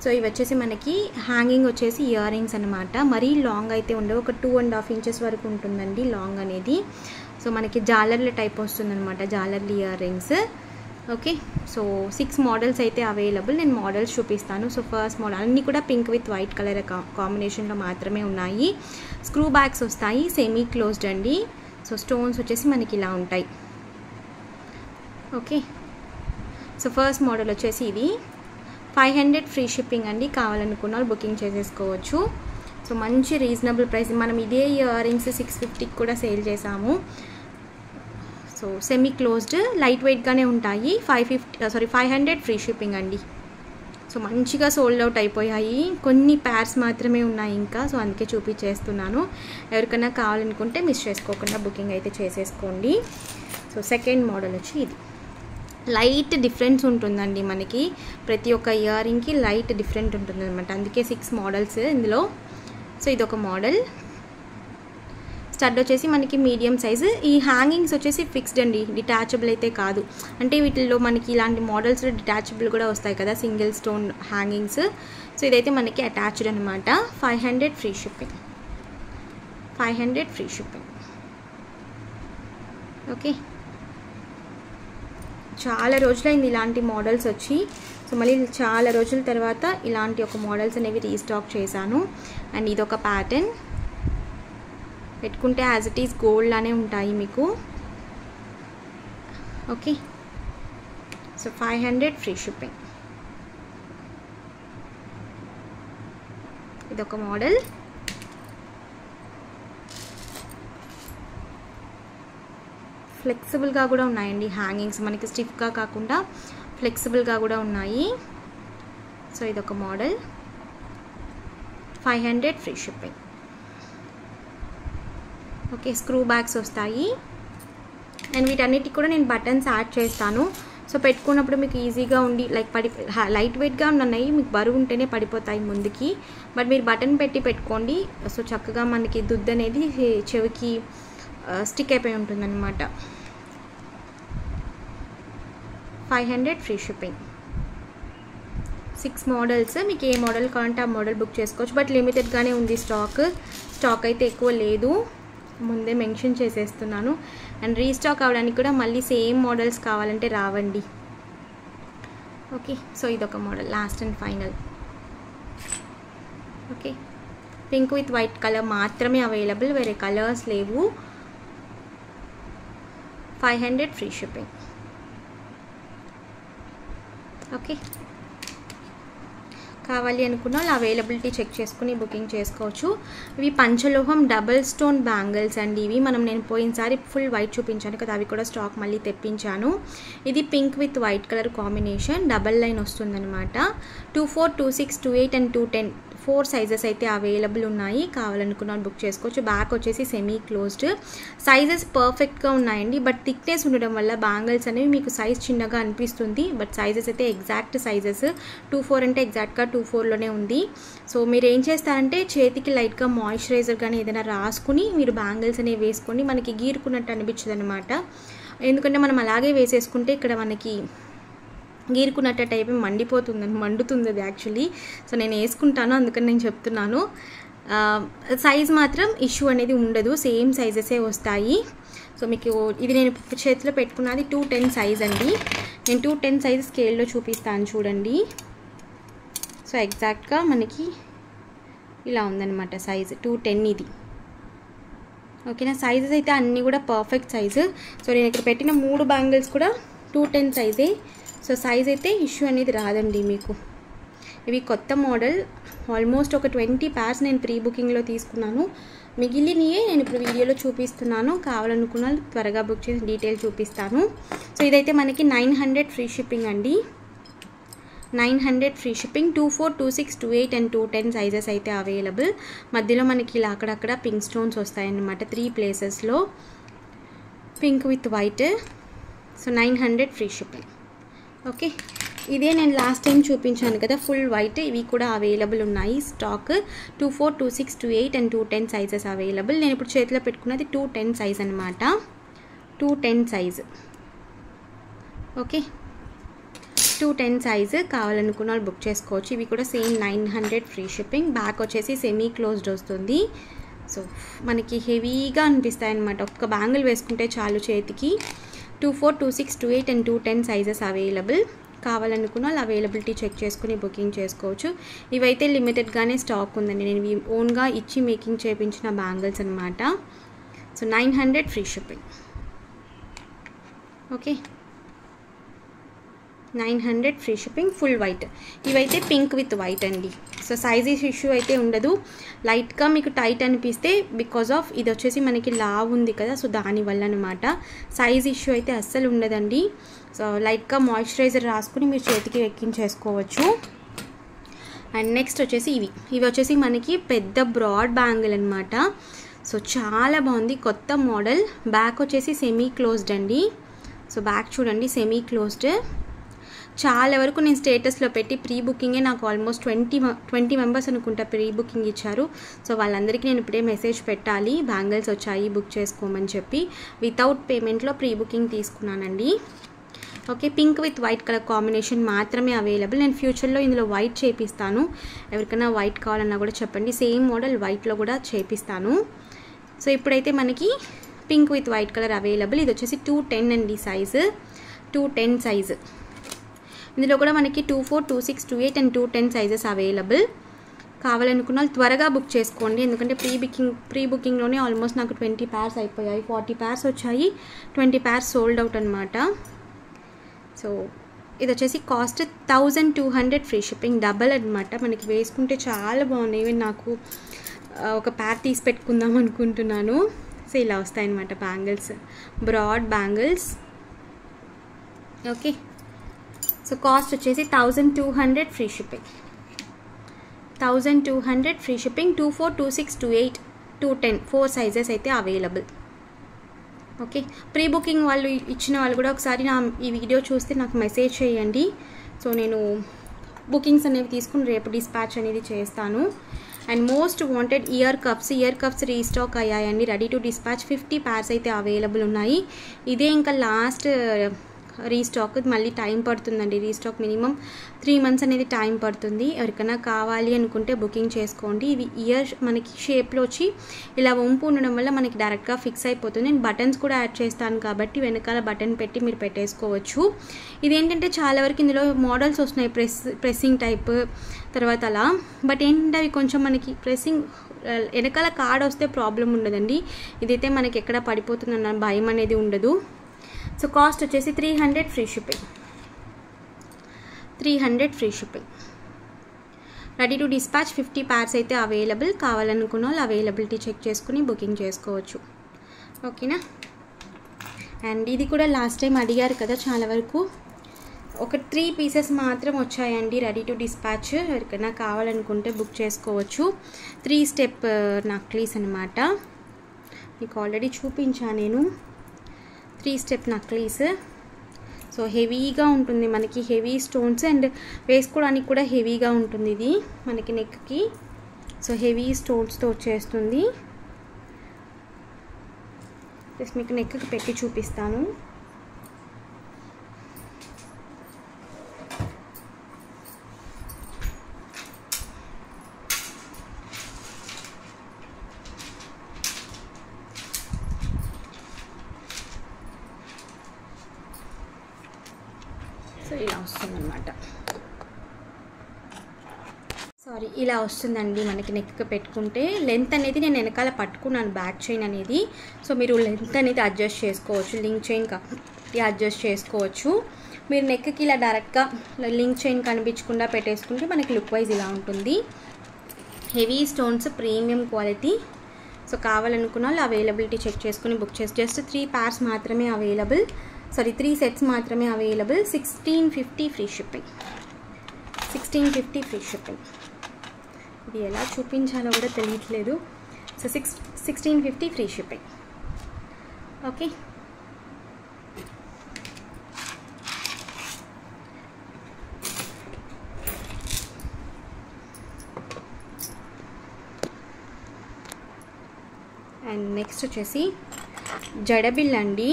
A: సో ఇవి వచ్చేసి మనకి హ్యాంగింగ్ వచ్చేసి ఇయర్ రింగ్స్ అనమాట. మరీ లాంగ్ అయితే ఉండవు, ఒక 2.5 inches వరకు ఉంటుందండి లాంగ్ అనేది. సో మనకి జాలర్ల టైప్ వస్తుందన్నమాట, జాలర్లు ear rings. Okay, so 6 models అయితే అవైలబుల్. నేను మోడల్స్ చూపిస్తాను. సో ఫస్ట్ మోడల్ అన్నీ కూడా పింక్ విత్ వైట్ కలర్ కాంబినేషన్లో మాత్రమే ఉన్నాయి. స్క్రూ బ్యాగ్స్ వస్తాయి, సెమీ క్లోజ్డ్ అండి. సో స్టోన్స్ వచ్చేసి మనకి ఇలా ఉంటాయి. ఓకే, సో ఫస్ట్ మోడల్ వచ్చేసి ఇది 500 ఫ్రీ షిప్పింగ్ అండి. కావాలనుకున్న వాళ్ళు బుకింగ్ చేసేసుకోవచ్చు. సో మంచి రీజనబుల్ ప్రైస్. మనం ఇదే ఇయర్ రింగ్స్ 650కి కూడా సేల్ చేసాము. సో సెమీ క్లోజ్డ్, లైట్ వెయిట్గానే ఉంటాయి. 500 ఫ్రీ షిప్పింగ్ అండి. సో మంచిగా సోల్డ్ అవుట్ అయిపోయాయి, కొన్ని pairs మాత్రమే ఉన్నాయి ఇంకా. సో అందుకే చూపించేస్తున్నాను. ఎవరికైనా కావాలనుకుంటే మిస్ చేసుకోకుండా బుకింగ్ అయితే చేసేసుకోండి. సో సెకండ్ మోడల్ వచ్చి ఇది. లైట్ డిఫరెన్స్ ఉంటుందండి మనకి, ప్రతి ఒక్క ఇయర్ రింగ్కి లైట్ డిఫరెంట్ ఉంటుంది అనమాట. అందుకే 6 మోడల్స్ ఇందులో. సో ఇదొక మోడల్. స్టడ్ వచ్చేసి మనకి మీడియం సైజు. ఈ హ్యాంగింగ్స్ వచ్చేసి ఫిక్స్డ్ అండి, డిటాచబుల్ అయితే కాదు. అంటే వీటిల్లో మనకి ఇలాంటి మోడల్స్లో డిటాచబుల్ కూడా వస్తాయి కదా, సింగిల్ స్టోన్ హ్యాంగింగ్స్. సో ఇదైతే మనకి అటాచ్డ్ అనమాట. 500 free shipping. 500 free shipping. Okay, చాలా రోజులైంది ఇలాంటి మోడల్స్ వచ్చి. సో మళ్ళీ చాలా రోజుల తర్వాత ఇలాంటి ఒక మోడల్స్ అనేవి రీస్టాక్ చేశాను. అండ్ ఇదొక ప్యాటర్న్, పెట్టుకుంటే యాజ్ ఇట్ ఈస్ గోల్డ్ లానే ఉంటాయి మీకు. Okay, so 500 free shipping. ఇదొక మోడల్. ఫ్లెక్సిబుల్గా కూడా ఉన్నాయండి హ్యాంగింగ్స్, మనకి స్టిఫ్గా కాకుండా ఫ్లెక్సిబుల్గా కూడా ఉన్నాయి. సో ఇదొక model. 500 free shipping. Okay, screw bags వస్తాయి. అండ్ వీటన్నిటికి కూడా నేను బటన్స్ యాడ్ చేస్తాను. సో పెట్టుకున్నప్పుడు మీకు ఈజీగా ఉండి లైట్ వెయిట్గా ఉన్నాయి, మీకు బరువు ఉంటేనే పడిపోతాయి ముందుకి. బట్ మీరు బటన్ పెట్టి పెట్టుకోండి. సో చక్కగా మనకి దుద్దు అనేది చెవికి స్టిక్ అయిపోయి ఉంటుందన్నమాట. 500 ఫ్రీ షిప్పింగ్. 6 మోడల్స్. మీకు ఏ మోడల్ కావాలంటే ఆ మోడల్ బుక్ చేసుకోవచ్చు. బట్ లిమిటెడ్గానే ఉంది స్టాక్ అయితే ఎక్కువ లేదు, ముందే మెన్షన్ చేసేస్తున్నాను. అండ్ రీస్టాక్ అవ్వడానికి కూడా మళ్ళీ సేమ్ మోడల్స్ కావాలంటే రావండి. ఓకే, సో ఇదొక model, last and final. Okay, pink with white colour మాత్రమే అవైలబుల్, వేరే కలర్స్ లేవు. 500 ఫ్రీ షిప్పింగ్. ఓకే, కావాలి అనుకున్న వాళ్ళు అవైలబిలిటీ చెక్ చేసుకుని బుకింగ్ చేసుకోవచ్చు. ఇవి పంచలోహం డబుల్ స్టోన్ బ్యాంగిల్స్ అండి. ఇవి నేను పోయినసారి ఫుల్ వైట్ చూపించాను కదా, అవి కూడా స్టాక్ మళ్ళీ తెప్పించాను. ఇది pink with white colour combination, double line వస్తుందన్నమాట. 24, 26, 28 అండ్ 210 4 సైజెస్ అయితే అవైలబుల్ ఉన్నాయి. కావాలనుకున్న బుక్ చేసుకోవచ్చు. బ్యాక్ వచ్చేసి సెమీ క్లోజ్డ్. సైజెస్ పర్ఫెక్ట్గా ఉన్నాయండి. బట్ థిక్నెస్ ఉండడం వల్ల బ్యాంగిల్స్ అనేవి మీకు సైజ్ చిన్నగా అనిపిస్తుంది. బట్ సైజెస్ అయితే ఎగ్జాక్ట్ సైజెస్. 24 అంటే ఎగ్జాక్ట్గా 24లోనే ఉంది. సో మీరు ఏం చేస్తారంటే చేతికి లైట్గా మాయిశ్చరైజర్ కానీ ఏదైనా రాసుకుని మీరు బ్యాంగిల్స్ అనేవి వేసుకొని మనకి గీరుకున్నట్టు అనిపించదు అనమాట. ఎందుకంటే మనం అలాగే వేసేసుకుంటే ఇక్కడ మనకి గీరుకున్నట్టు టైప్ మండుతుంది అది యాక్చువల్లీ. సో నేను వేసుకుంటాను, అందుకని నేను చెప్తున్నాను. సైజ్ మాత్రం ఇష్యూ అనేది ఉండదు, సేమ్ సైజెసే వస్తాయి. సో మీకు ఇది నేను చేతిలో పెట్టుకున్నది 210 సైజ్ అండి. నేను 210 సైజ్ స్కేల్లో చూపిస్తాను చూడండి. సో ఎగ్జాక్ట్గా మనకి ఇలా ఉందన్నమాట సైజ్ 210 ఇది. ఓకేనా, సైజెస్ అయితే అన్నీ కూడా పర్ఫెక్ట్ సైజు. సో నేను ఇక్కడ పెట్టిన 3 బ్యాంగిల్స్ కూడా 210 సైజే. సో సైజ్ అయితే ఇష్యూ అనేది రాదండి మీకు. ఇవి కొత్త మోడల్, ఆల్మోస్ట్ ఒక 20 pairs నేను ప్రీ బుకింగ్లో తీసుకున్నాను. మిగిలినయే నేను ఇప్పుడు వీడియోలో చూపిస్తున్నాను. కావాలనుకున్న త్వరగా బుక్ చేసి డీటెయిల్ చూపిస్తాను. సో ఇదైతే మనకి 900 ఫ్రీ షిప్పింగ్ అండి. 900 ఫ్రీ షిప్పింగ్. 24, 26, 28 అండ్ 210 సైజెస్ అయితే అవైలబుల్. మధ్యలో మనకి ఇలా అక్కడక్కడ పింక్ స్టోన్స్ వస్తాయన్నమాట 3 ప్లేసెస్లో, pink with white. So 900 free shipping. Okay, ఇదే నేను లాస్ట్ టైం చూపించాను కదా ఫుల్ వైట్, ఇవి కూడా అవైలబుల్ ఉన్నాయి స్టాక్. 24, 26, 28 and 210 sizes available. నేను ఇప్పుడు చేతిలో పెట్టుకున్నది 210 సైజ్ అనమాట. 210 సైజ్. ఓకే, 210 సైజు కావాలనుకున్న వాళ్ళు బుక్ చేసుకోవచ్చు. ఇవి కూడా సేమ్ 900 ఫ్రీ షిప్పింగ్. బ్యాక్ వచ్చేసి సెమీ క్లోజ్డ్ వస్తుంది. సో మనకి హెవీగా అనిపిస్తాయి అనమాట. ఒక్క బ్యాంగిల్ వేసుకుంటే చాలు చేతికి. 24, 26, 28 అండ్ 210 సైజెస్ అవైలబుల్. కావాలనుకున్న వాళ్ళు అవైలబిలిటీ చెక్ చేసుకుని బుకింగ్ చేసుకోవచ్చు. ఇవైతే లిమిటెడ్గానే స్టాక్ ఉందండి. నేను ఇవి ఓన్గా ఇచ్చి మేకింగ్ చేయించిన బ్యాంగిల్స్ అనమాట. So 900 free shipping. Okay, 900 free shipping, full white. ఇవైతే పింక్ విత్ వైట్ అండి. సో సైజెస్ ఇష్యూ అయితే ఉండదు. లైట్గా మీకు టైట్ అనిపిస్తే బికాజ్ ఆఫ్ ఇది వచ్చేసి మనకి లావ్ ఉంది కదా, సో దానివల్ల అనమాట. సైజ్ ఇష్యూ అయితే అస్సలు ఉండదండి. సో లైట్గా మాయిశ్చరైజర్ రాసుకుని మీరు చేతికి ఎక్కించేసుకోవచ్చు. అండ్ నెక్స్ట్ వచ్చేసి ఇవి వచ్చేసి మనకి పెద్ద బ్రాడ్ బ్యాంగిల్ అనమాట. సో చాలా బాగుంది, కొత్త మోడల్. బ్యాక్ వచ్చేసి సెమీ క్లోజ్డ్ అండి. సో బ్యాక్ చూడండి, సెమీ క్లోజ్డ్. చాలా వరకు నేను స్టేటస్లో పెట్టి ప్రీ బుకింగే నాకు ఆల్మోస్ట్ 20 మెంబర్స్ అనుకుంటా ప్రీ బుకింగ్ ఇచ్చారు. సో వాళ్ళందరికీ నేను ఇప్పుడే మెసేజ్ పెట్టాలి, బ్యాంగిల్స్ వచ్చాయి బుక్ చేసుకోమని చెప్పి. వితౌట్ పేమెంట్లో ప్రీ బుకింగ్ తీసుకున్నానండి. Okay, pink with white colour combination మాత్రమే అవైలబుల్. నేను ఫ్యూచర్లో ఇందులో వైట్ చేపిస్తాను. ఎవరికైనా వైట్ కావాలన్నా కూడా చెప్పండి, సేమ్ మోడల్ వైట్లో కూడా చేపిస్తాను. సో ఇప్పుడైతే మనకి pink with white colour available. ఇది వచ్చేసి 210 అండి సైజు. 210 సైజు. ఇందులో కూడా మనకి 24, 26, 28 అండ్ 210 సైజెస్ అవైలబుల్. కావాలనుకున్న వాళ్ళు త్వరగా బుక్ చేసుకోండి, ఎందుకంటే ప్రీ బుకింగ్లోనే ఆల్మోస్ట్ నాకు 20 pairs అయిపోయాయి. 40 pairs వచ్చాయి, 20 pairs సోల్డ్ అవుట్ అనమాట. సో ఇది వచ్చేసి కాస్ట్ 1200 ఫ్రీ షిప్పింగ్. డబల్ అనమాట. మనకి వేసుకుంటే చాలా బాగున్నాయి. ఈవెన్ నాకు ఒక పేర్ తీసి పెట్టుకుందాం అనుకుంటున్నాను. సో ఇలా వస్తాయన్నమాట bangles, broad bangles. Okay, so cost వచ్చేసి 1200 free shipping. 1200 free shipping. 24, 26, 28, 210 4 sizes అయితే అవైలబుల్. ఓకే, ప్రీ బుకింగ్ వాళ్ళు ఇచ్చిన వాళ్ళు కూడా ఒకసారి ఈ వీడియో చూస్తే నాకు మెసేజ్ చేయండి. సో నేను బుకింగ్స్ అనేవి తీసుకుని రేపు డిస్పాచ్ అనేది చేస్తాను. And most wanted ear cuffs restock అయ్యాయండి. రెడీ టు డిస్పాచ్ 50 pairs అయితే అవైలబుల్ ఉన్నాయి. ఇదే ఇంకా లాస్ట్ రీస్టాక్. మళ్ళీ టైం పడుతుందండి రీస్టాక్. మినిమం 3 months అనేది టైం పడుతుంది. ఎవరికైనా కావాలి అనుకుంటే బుకింగ్ చేసుకోండి. ఇవి ఇయర్ మనకి షేప్లో వచ్చి ఇలా వంపు ఉండడం వల్ల మనకి డైరెక్ట్గా ఫిక్స్ అయిపోతుంది. నేను బటన్స్ కూడా యాడ్ చేస్తాను కాబట్టి వెనకాల బటన్ పెట్టి మీరు పెట్టేసుకోవచ్చు. ఇదేంటంటే చాలా వరకు ఇందులో మోడల్స్ వస్తున్నాయి, ప్రెస్సింగ్ టైప్ తర్వాత అలా. బట్ ఏంటంటే అవి కొంచెం మనకి ప్రెస్సింగ్ వెనకాల కార్డ్ వస్తే ప్రాబ్లం ఉండదండి. ఇదైతే మనకి ఎక్కడ పడిపోతుందన్న భయం అనేది ఉండదు. సో కాస్ట్ వచ్చేసి 300 free shipping. 300 free shipping. Ready to dispatch 50 pairs అయితే అవైలబుల్. కావాలనుకున్న వాళ్ళు అవైలబిలిటీ చెక్ చేసుకుని బుకింగ్ చేసుకోవచ్చు. ఓకేనా. అండ్ ఇది కూడా లాస్ట్ టైం అడిగారు కదా చాలా వరకు. ఒక 3 pieces మాత్రం వచ్చాయండి రెడీ టు డిస్పాచ్. ఎవరికైనా కావాలనుకుంటే బుక్ చేసుకోవచ్చు. 3 step నక్లీస్ అనమాట. మీకు ఆల్రెడీ చూపించాను నేను. 3 step నక్లీస్. సో హెవీగా ఉంటుంది మనకి, హెవీ స్టోన్స్ అండ్ వేసుకోవడానికి కూడా హెవీగా ఉంటుంది ఇది మనకి నెక్కి. సో హెవీ స్టోన్స్తో వచ్చేస్తుంది. జస్ట్ మీకు నెక్కి పెట్టి చూపిస్తాను. సో ఇలా వస్తుందన్నమాట. సారీ, ఇలా వస్తుందండి మనకి నెక్కి పెట్టుకుంటే. లెంత్ అనేది నేను వెనకాల పట్టుకున్నాను, బ్యాక్ చైన్ అనేది. సో మీరు లెంత్ అనేది అడ్జస్ట్ చేసుకోవచ్చు, లింక్ చైన్ అడ్జస్ట్ చేసుకోవచ్చు. మీరు నెక్కి ఇలా డైరెక్ట్గా లింక్ చైన్ కనిపించకుండా పెట్టేసుకుంటే మనకి లుక్ వైజ్ ఇలా ఉంటుంది. Heavy stones, premium quality. So కావాలనుకున్న వాళ్ళు అవైలబిలిటీ చెక్ చేసుకుని బుక్ చేసి. జస్ట్ 3 pairs మాత్రమే అవైలబుల్. 3 sets మాత్రమే available. 1650 free shipping. 1650 free shipping. ఇది ఎలా చూపించాలో కూడా తెలియట్లేదు. So 1650 free shipping. Okay. And next వచ్చేసి జడబిల్ అండి.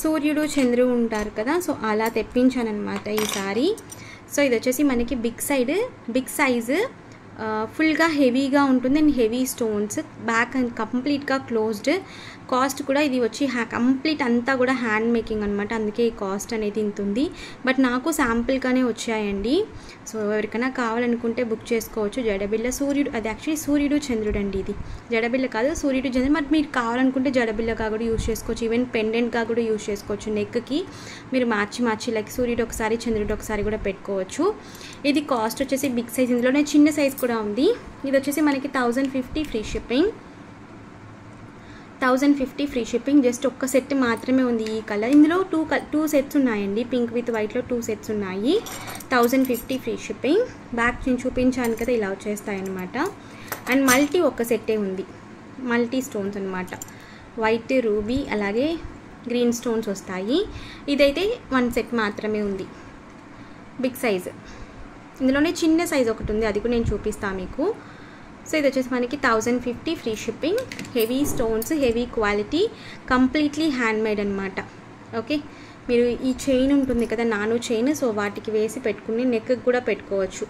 A: సూర్యుడు చంద్రుడు ఉంటారు కదా, సో అలా తెప్పించాను అనమాట ఈసారి. సో ఇది వచ్చేసి మనకి బిగ్ సైజు, ఫుల్గా హెవీగా ఉంటుంది and heavy stones, back and కంప్లీట్గా క్లోజ్డ్. కాస్ట్ కూడా ఇది వచ్చి కంప్లీట్ అంతా కూడా హ్యాండ్ మేకింగ్ అనమాట, అందుకే ఈ కాస్ట్ అనేది ఇంత ఉంది. బట్ నాకు శాంపుల్గానే వచ్చాయండి. సో ఎవరికైనా కావాలనుకుంటే బుక్ చేసుకోవచ్చు. జడబిల్ల సూర్యుడు, అది యాక్చువల్లీ సూర్యుడు చంద్రుడు అండి, ఇది జడబిల్ల కాదు సూర్యుడు చంద్రుడు. బట్ మీరు కావాలనుకుంటే జడబిల్లగా కూడా యూజ్ చేసుకోవచ్చు, ఈవెన్ పెండెంట్గా కూడా యూజ్ చేసుకోవచ్చు. నెక్కి మీరు మార్చి లైక్ సూర్యుడు ఒకసారి చంద్రుడు ఒకసారి కూడా పెట్టుకోవచ్చు. ఇది కాస్ట్ వచ్చేసి బిగ్ సైజ్, ఇందులోనే చిన్న సైజ్ కూడా ఉంది. ఇది వచ్చేసి మనకి 1050 free shipping. 1050 free shipping. Just ఒక్క సెట్ మాత్రమే ఉంది ఈ కలర్. ఇందులో టూ సెట్స్ ఉన్నాయండి, పింక్ విత్ వైట్లో 2 సెట్స్ ఉన్నాయి. 1050 ఫ్రీ షిప్పింగ్. బ్యాక్ నేను చూపించాను కదా, ఇలా వచ్చేస్తాయన్నమాట. అండ్ మల్టీ ఒక్క సెట్టే ఉంది, మల్టీ స్టోన్స్ అనమాట. వైట్ రూబీ అలాగే గ్రీన్ స్టోన్స్ వస్తాయి. ఇదైతే 1 సెట్ మాత్రమే ఉంది, బిగ్ సైజ్. ఇందులోనే చిన్న సైజ్ ఒకటి ఉంది, అది కూడా నేను చూపిస్తాను మీకు. సో ఇది వచ్చేసి మనకి 1050 free shipping. Heavy stones, heavy quality, completely hand made అనమాట. ఓకే, మీరు ఈ చైన్ ఉంటుంది కదా, నాను చైన్, సో వాటికి వేసి పెట్టుకుని నెక్కి కూడా పెట్టుకోవచ్చు.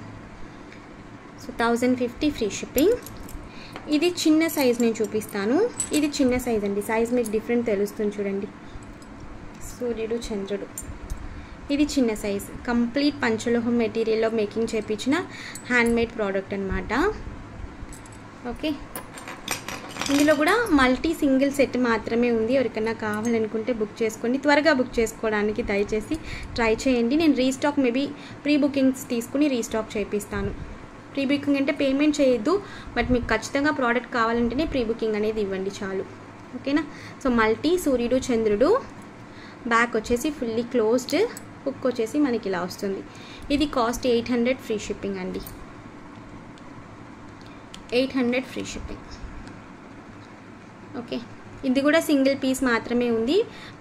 A: So 1050 free shipping. ఇది చిన్న సైజ్ నేను చూపిస్తాను. ఇది చిన్న సైజ్ అండి, సైజ్ మీకు డిఫరెంట్ తెలుస్తుంది చూడండి. సూర్యుడు చంద్రుడు, ఇది చిన్న సైజ్. కంప్లీట్ పంచలోహం మెటీరియల్లో మేకింగ్ చేయించిన హ్యాండ్మేడ్ ప్రోడక్ట్ అనమాట. ఓకే, ఇందులో కూడా మల్టీ సింగిల్ సెట్ మాత్రమే ఉంది. ఎవరికైనా కావాలనుకుంటే బుక్ చేసుకోండి. త్వరగా బుక్ చేసుకోవడానికి దయచేసి ట్రై చేయండి. నేను రీస్టాక్ మేబీ ప్రీ బుకింగ్స్ తీసుకుని రీస్టాక్ చేపిస్తాను. ప్రీ బుకింగ్ అంటే పేమెంట్ చేయొద్దు, బట్ మీకు ఖచ్చితంగా ప్రోడక్ట్ కావాలంటేనే ప్రీ బుకింగ్ అనేది ఇవ్వండి చాలు. ఓకేనా. సో మల్టీ సూర్యుడు చంద్రుడు, బ్యాక్ వచ్చేసి ఫుల్లీ క్లోజ్డ్, హుక్ వచ్చేసి మనకి ఇలా వస్తుంది. ఇది కాస్ట్ 800 ఫ్రీ షిప్పింగ్ అండి, 800 ఫ్రీ షిప్పింగ్. ఓకే, ఇది కూడా సింగిల్ పీస్ మాత్రమే ఉంది.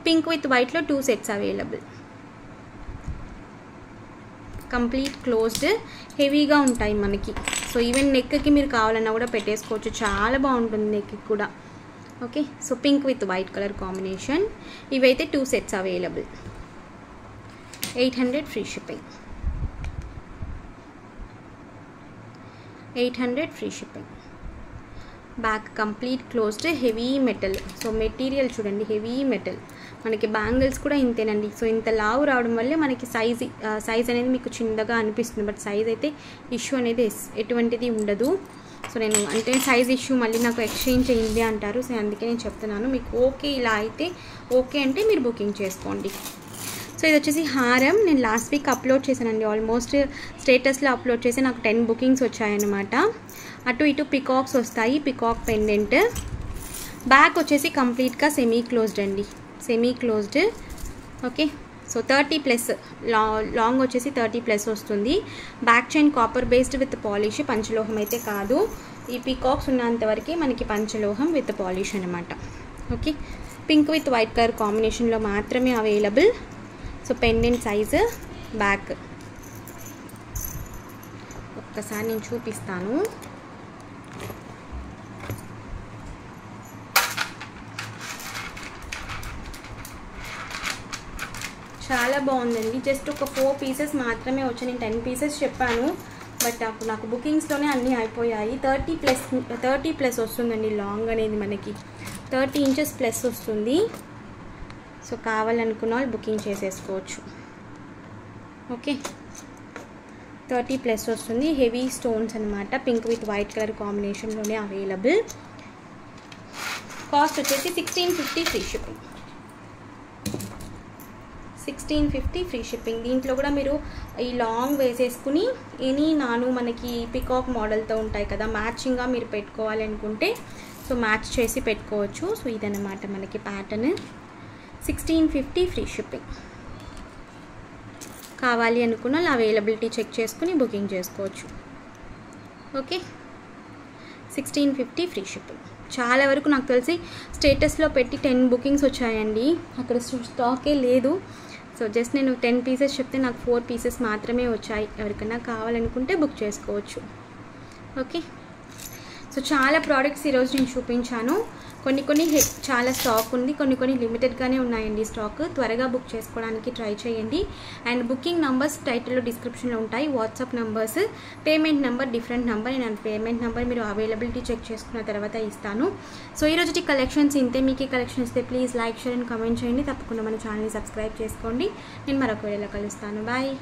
A: పింక్ విత్ వైట్లో 2 సెట్స్ అవైలబుల్. కంప్లీట్ క్లోజ్డ్, హెవీగా ఉంటాయి మనకి. సో ఈవెన్ నెక్కి మీరు కావాలన్నా కూడా పెట్టేసుకోవచ్చు, చాలా బాగుంటుంది నెక్కి కూడా. Okay, so pink with white colour combination. ఇవైతే 2 sets available, 800 free shipping, 800 free shipping. Back complete closed, heavy metal. So material చూడండి, హెవీ మెటల్. మనకి బ్యాంగిల్స్ కూడా ఇంతేనండి. సో ఇంత లావు రావడం వల్లే మనకి సైజ్ అనేది మీకు చిన్నగా అనిపిస్తుంది, బట్ సైజ్ అయితే ఇష్యూ అనేది ఎటువంటిది ఉండదు. సో నేను అంటే సైజ్ ఇష్యూ మళ్ళీ నాకు ఎక్స్చేంజ్ చేయండి అంటారు, సో అందుకే నేను చెప్తున్నాను. మీకు ఓకే ఇలా అయితే ఓకే అంటే మీరు బుకింగ్ చేసుకోండి. సో ఇది వచ్చేసి హారం. నేను లాస్ట్ వీక్ అప్లోడ్ చేశానండి, ఆల్మోస్ట్ స్టేటస్లో అప్లోడ్ చేసి నాకు 10 బుకింగ్స్ వచ్చాయన్నమాట. అటు ఇటు పికాక్స్ వస్తాయి, పికాక్ పెండెంట్. బ్యాక్ వచ్చేసి కంప్లీట్గా సెమీ క్లోజ్డ్ అండి, semi closed. Okay, so 30+ long వచ్చేసి 30+ వస్తుంది. Back chain copper based with polish, పంచలోహం అయితే కాదు. ఈ పికాక్స్ ఉన్నంతవరకు మనకి పంచలోహం విత్ పాలిష్ అనమాట. Okay, pink with white colour కాంబినేషన్లో మాత్రమే available. So pendant size, back ఒక్కసారి నేను చూపిస్తాను. చాలా బాగుందండి. జస్ట్ ఒక 4 పీసెస్ మాత్రమే వచ్చాయి. నేను 10 పీసెస్ చెప్పాను, బట్ నాకు బుకింగ్స్లోనే అన్నీ అయిపోయాయి. 30+ వస్తుందండి లాంగ్ అనేది, మనకి 30 ఇంచెస్ ప్లస్ వస్తుంది. సో కావాలనుకున్న వాళ్ళు బుకింగ్ చేసేసుకోవచ్చు. ఓకే, 30+ వస్తుంది. హెవీ స్టోన్స్ అనమాట, పింక్ విత్ వైట్ కలర్ కాంబినేషన్లోనే అవైలబుల్. కాస్ట్ వచ్చేసి 1650 ఫ్రీ షిప్పింగ్, 1650 ఫ్రీ షిప్పింగ్. దీంట్లో కూడా మీరు ఈ లాంగ్ వేసేసుకుని ఎనీ నాను మనకి పికాక్ మోడల్తో ఉంటాయి కదా, మ్యాచింగ్గా మీరు పెట్టుకోవాలి అనుకుంటే సో మ్యాచ్ చేసి పెట్టుకోవచ్చు. సో ఇదన్నమాట మనకి ప్యాటర్న్. 1650 free shipping. కావాలి అనుకున్న అవైలబిలిటీ చెక్ చేసుకుని బుకింగ్ చేసుకోవచ్చు. Okay, 1650 free shipping. చాలా వరకు నాకు తెలిసి స్టేటస్లో పెట్టి 10 బుకింగ్స్ వచ్చాయండి, అక్కడ స్టాకే లేదు. సో జస్ట్ నేను 10 పీసెస్ చెప్తే నాకు 4 పీసెస్ మాత్రమే వచ్చాయి. ఎవరికైనా కావాలనుకుంటే బుక్ చేసుకోవచ్చు. ఓకే, సో చాలా ప్రోడక్ట్స్ ఈరోజు నేను చూపించాను. కొన్ని చాలా స్టాక్ ఉంది, కొన్ని లిమిటెడ్గానే ఉన్నాయండి స్టాక్. త్వరగా బుక్ చేసుకోవడానికి ట్రై చేయండి. అండ్ బుకింగ్ నంబర్స్ టైటిల్లో డిస్క్రిప్షన్లో ఉంటాయి. WhatsApp numbers, payment number different number. నేను పేమెంట్ నెంబర్ మీరు అవైలబిలిటీ చెక్ చేసుకున్న తర్వాత ఇస్తాను. సో ఈరోజు కలెక్షన్స్ ఇంతే. మీకు ఈ కలెక్షన్ ఇస్తే please like, share and comment చేయండి. తప్పకుండా మన ఛానల్ని సబ్స్క్రైబ్ చేసుకోండి. నేను మరొక వీడియోలో కలుస్తాను. బాయ్.